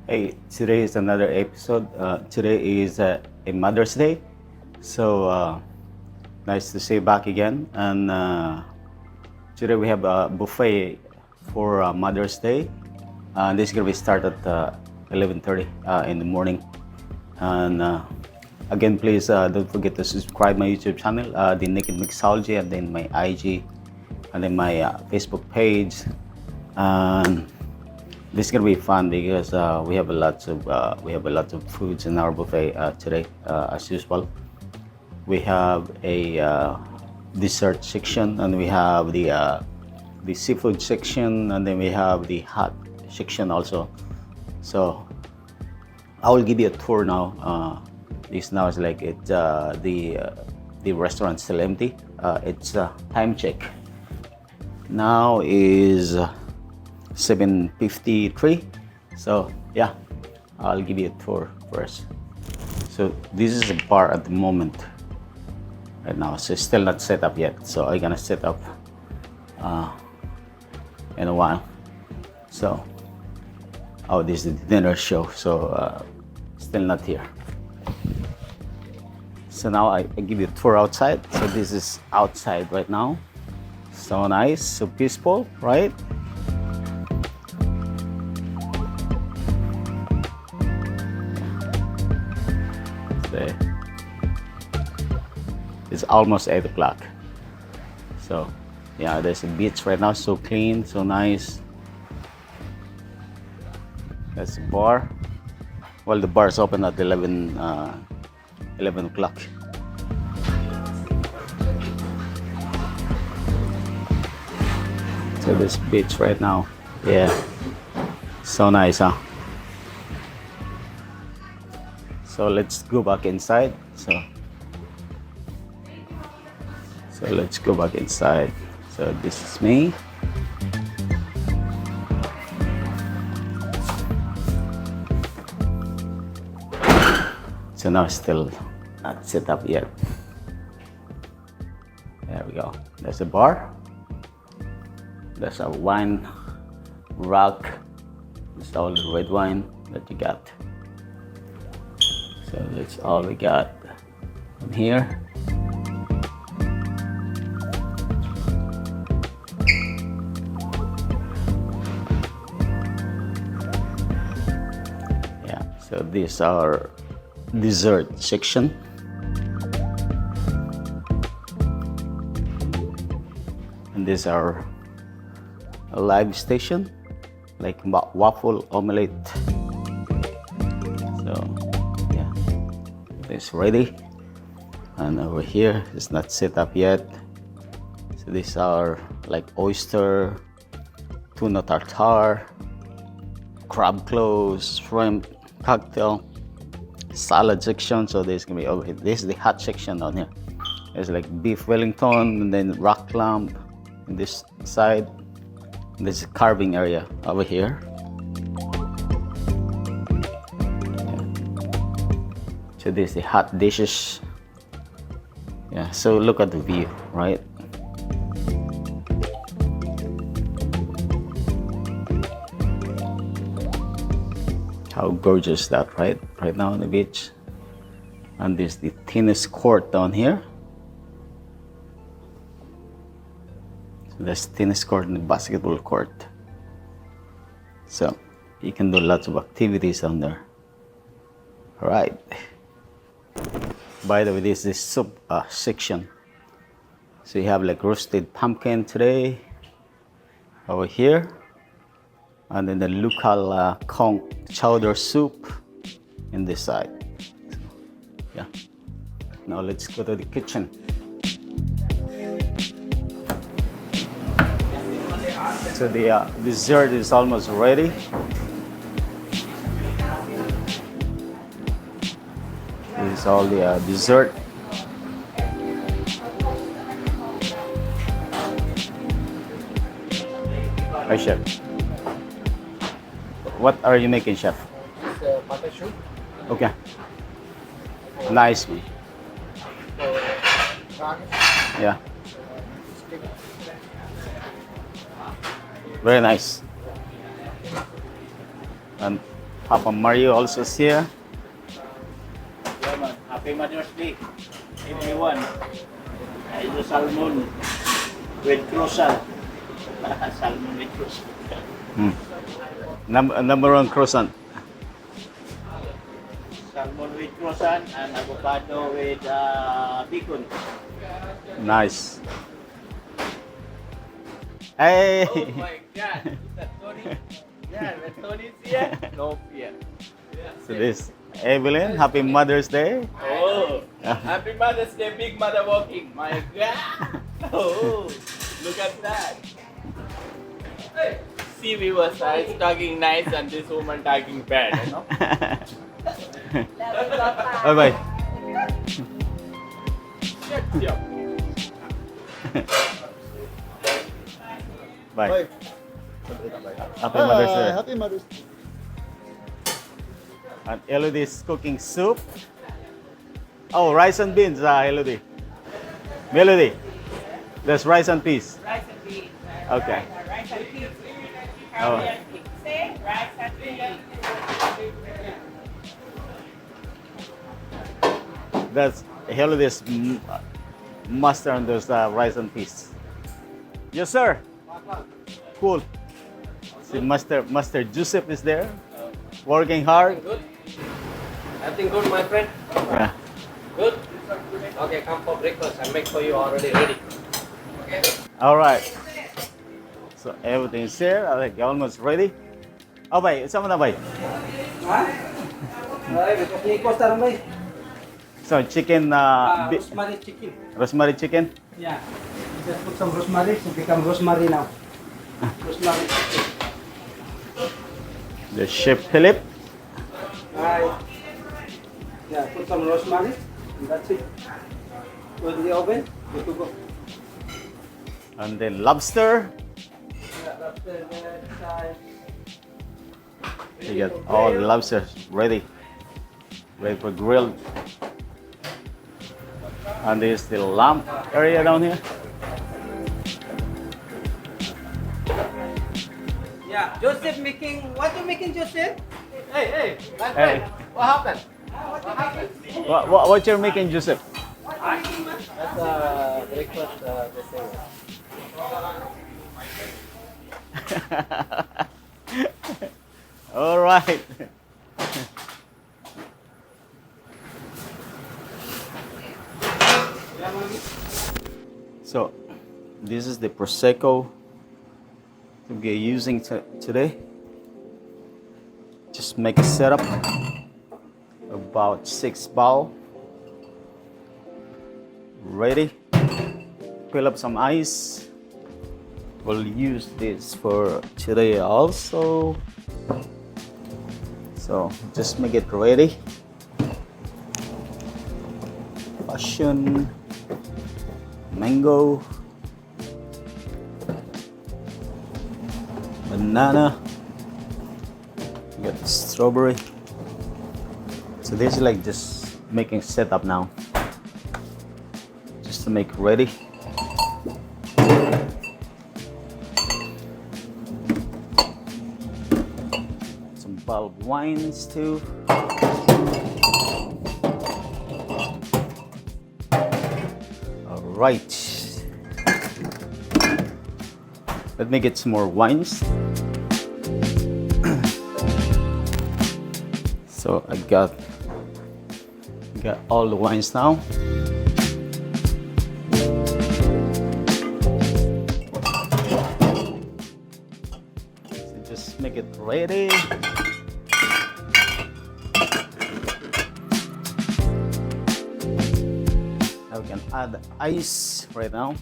Hey, today is another episode. Today is a Mother's Day, so nice to see you back again. And today we have a buffet for Mother's Day. This is gonna be start at 11:30 in the morning. And again, please don't forget to subscribe my YouTube channel, the Naked Mixology, and then my IG, and then my Facebook page. And this is gonna be fun because we have a lot of foods in our buffet today, as usual. We have a dessert section, and we have the seafood section, and then we have the hot section also. So I will give you a tour now. This now is like the restaurant still empty. It's time check. Now is 7:53. So yeah, I'll give you a tour first. So this is a bar at the moment right now, so it's still not set up yet, so I'm gonna set up in a while. So this is the dinner show, so still not here. So now I give you a tour outside. So this is outside right now. So nice, so peaceful, right? It's almost 8 o'clock. So yeah, there's a beach right now, so clean, so nice. That's the bar. Well, the bar is open at 11 o'clock. So this beach right now, yeah, so nice, huh? So let's go back inside. So let's go back inside. So this is me. So now still not set up yet. There we go. There's a bar. There's a wine rack. That's all the red wine that you got. So that's all we got from here. So these are dessert section. And these are a live station, like waffle omelette. So yeah, it's ready. And over here, it's not set up yet. So these are like oyster, tuna tartare, crab claws, shrimp, cocktail, salad section. So there's gonna be over here. This is the hot section down here. There's like beef Wellington, and then rock lamb in this side. And there's a carving area over here. Yeah. So there's the hot dishes. Yeah, so look at the view, right? How gorgeous that, right? Right now on the beach. And there's the tennis court down here. So there's tennis court and the basketball court. So you can do lots of activities down there. All right. By the way, this is the soup section. So you have like roasted pumpkin today over here. And then the local conch chowder soup in this side. So, yeah. Now let's go to the kitchen. So the dessert is almost ready. This is all the dessert. Hi, chef. What are you making, chef? It's butter soup. Okay. Nice, man. Garnish. Yeah. Stick. Very nice. And Papa Mario also is here. Yeah, man. Happy Mother's Day, everyone. I do salmon with croissant. Salmon with croissant. Number one croissant. Salmon with croissant and avocado with bacon. Nice. Hey. Oh my God! Is that Tony? Yeah, when Tony's here, no fear. So this Evelyn, happy Mother's Day. Oh, Happy Mother's Day, Big Mother walking. My God! Oh, look at that. See, viewers, it's talking nice and this woman talking bad, you know? Bye bye. Yeah. Bye. Bye. Happy Mother's Day. Happy Mother's Day. And Elodie is cooking soup. Oh, rice and beans, Elodie. Melody, there's rice and peas. Rice and beans. Okay. Rice and peas. Oh. Say rice and peas. That's Elodie's master on those rice and peas. Yes, sir. Cool. See, Master Joseph is there, working hard. Good. Everything good, my friend? Yeah. Good? Okay, come for breakfast. I make for you already ready. Okay? All right. So everything is here. I think almost ready. Oh, bay, sama na bay? Ay, may costa rin ba? So chicken, Rosemary chicken. rosemary chicken. Yeah. Just put some rosemary to become rosemary now. Rosemary chicken. The Chef Philip. Right. Yeah, put some rosemary. And that's it. Put in the oven. Good to go. And then lobster. Yeah, that's the side. You got all the lobsters ready. Ready for grilled. And there's the lamb area down here. Yeah, Joseph making. What you making, Joseph? Hey, my Hey. friend. What happened? What happened? What you're making, Joseph? That's breakfast. All right. So, this is the prosecco we're using today. Just make a setup. About 6 bowl. Ready. Fill up some ice. We'll use this for today also. So just make it ready. Passion, mango, banana. You got the strawberry. So this is like just making setup now. Just to make ready. Some bulb wines too. All right. Let me get some more wines. So I got all the wines now. So just make it ready. Now we can add ice right now.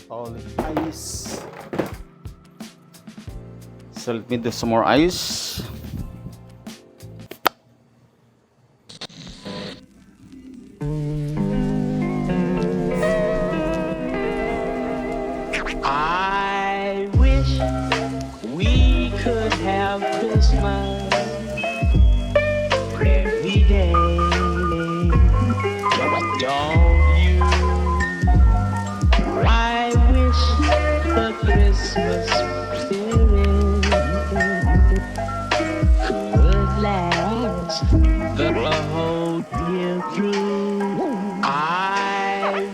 All the ice. So let me do some more ice. I wish we could have Christmas. every day. Don't you? I wish the Christmas spirit could last the whole year through. I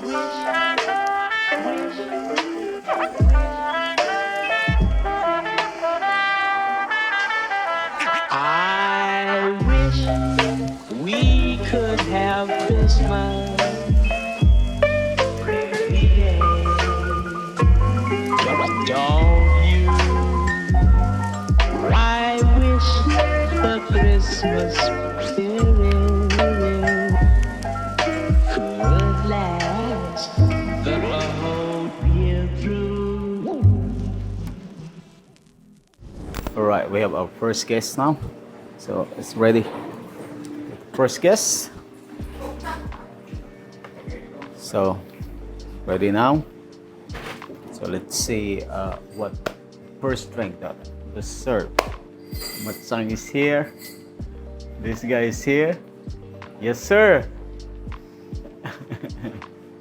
wish. I wish we could have Christmas every day. Don't you? I wish the Christmas spirit could last the whole year through. All right, we have our first guest now, so it's ready. First guest. So ready now. So let's see what first drink that the serve. Matsang is here. This guy is here. Yes, sir.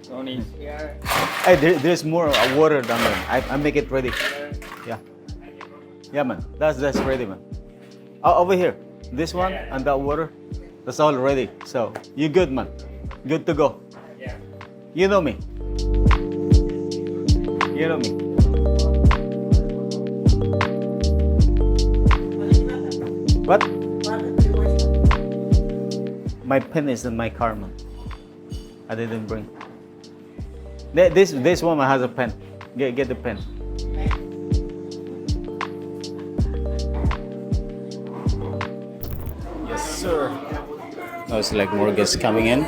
Tony's here. Hey, there's more water down there. I make it ready. Yeah. Yeah, man. That's ready, man. Oh, over here. This one and that water. That's all ready. So you good, man. Good to go. Yeah. You know me. You know me. What? My pen is in my car, man. I didn't bring. This woman has a pen. Get the pen. Yes, sir. Now it's like more guests coming in.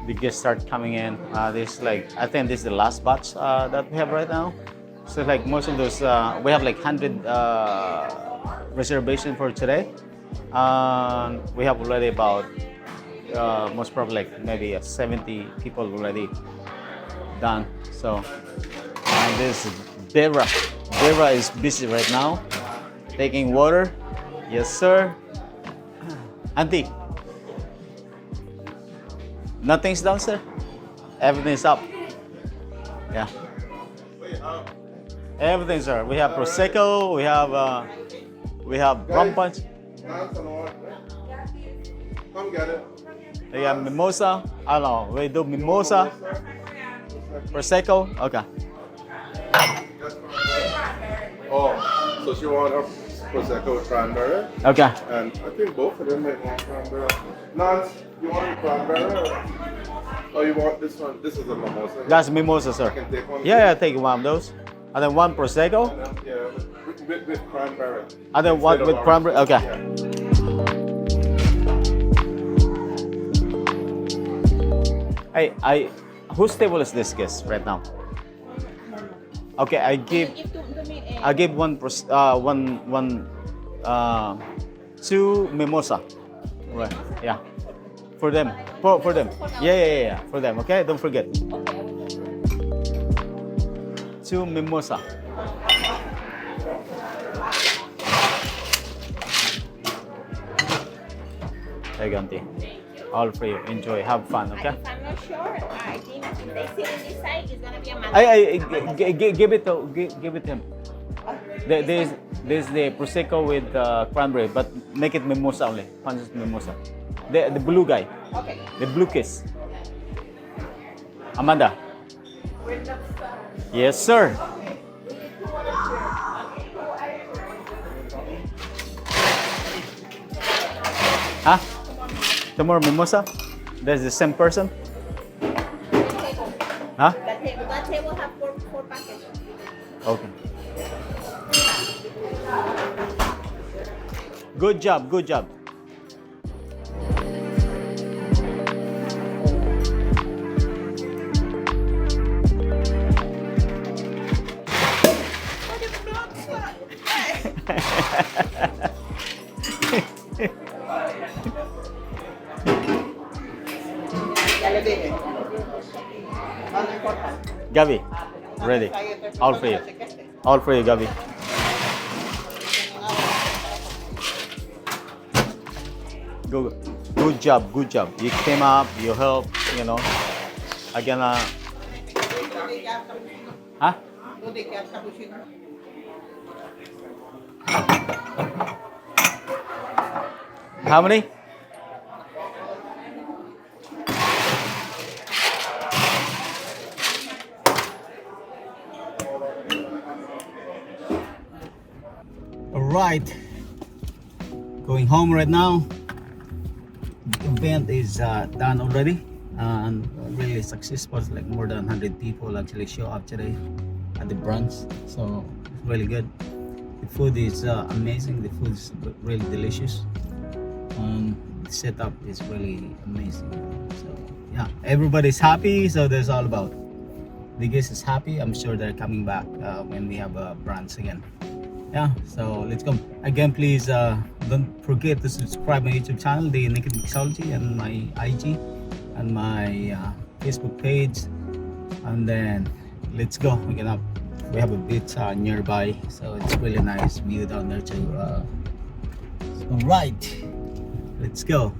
The guests start coming in. This like I think this is the last batch that we have right now. So like most of those we have like 100 reservation for today. We have already about most probably like maybe 70 people already done. So and this Debra. Debra is busy right now taking water. Yes, sir. Auntie. Nothing's down, sir. Everything's up. Yeah. Everything, sir. We have prosecco. We have rum punch. Come get it. We have mimosa. I don't know. We do mimosa. Prosecco. Okay. Oh, so she want her prosecco with cranberry, Okay. and I think both of them might want cranberry. Nance, you want the cranberry, or you want this one? This is a mimosa. That's mimosa, sir. I can take one. Yeah, take one of those. And then one prosecco. And then, yeah, with cranberry. And then one Instead with of cranberry. orange. Okay. Yeah. Hey, whose table is this, guest right now? Okay, I give one two mimosa. Right. Yeah. For them. For them. Yeah. For them. Okay. Don't forget. Two mimosa. Hey, Ganti. All for you. Enjoy. Have fun. Okay. If I'm not sure, I think if they sit on this side, it's gonna be a mandatory. Give it to him. There's the prosecco with cranberry, but make it mimosa only. Punches mimosa. The blue guy. Okay. The blue kiss. Amanda. Yes, sir. Huh? Tomorrow mimosa? That's the same person? Huh? That table have four packages. Okay. Good job, good job. Gabi, ready. All for you. All for you, Gabi. Good job, good job. You came up, you helped, you know. Again, huh? How many? All right, going home right now. The event is done already and really successful. Like more than 100 people actually show up today at the brunch, so it's really good. The food is amazing. The food is really delicious. The setup is really amazing. So yeah, everybody's happy. So that's all about. The guest is happy. I'm sure they're coming back when we have a brunch again. Yeah, so let's go again. Please don't forget to subscribe my YouTube channel, The Naked Mixology, and my IG and my Facebook page. And then let's go. We have a beach nearby, so it's really nice view down there too. All right, let's go.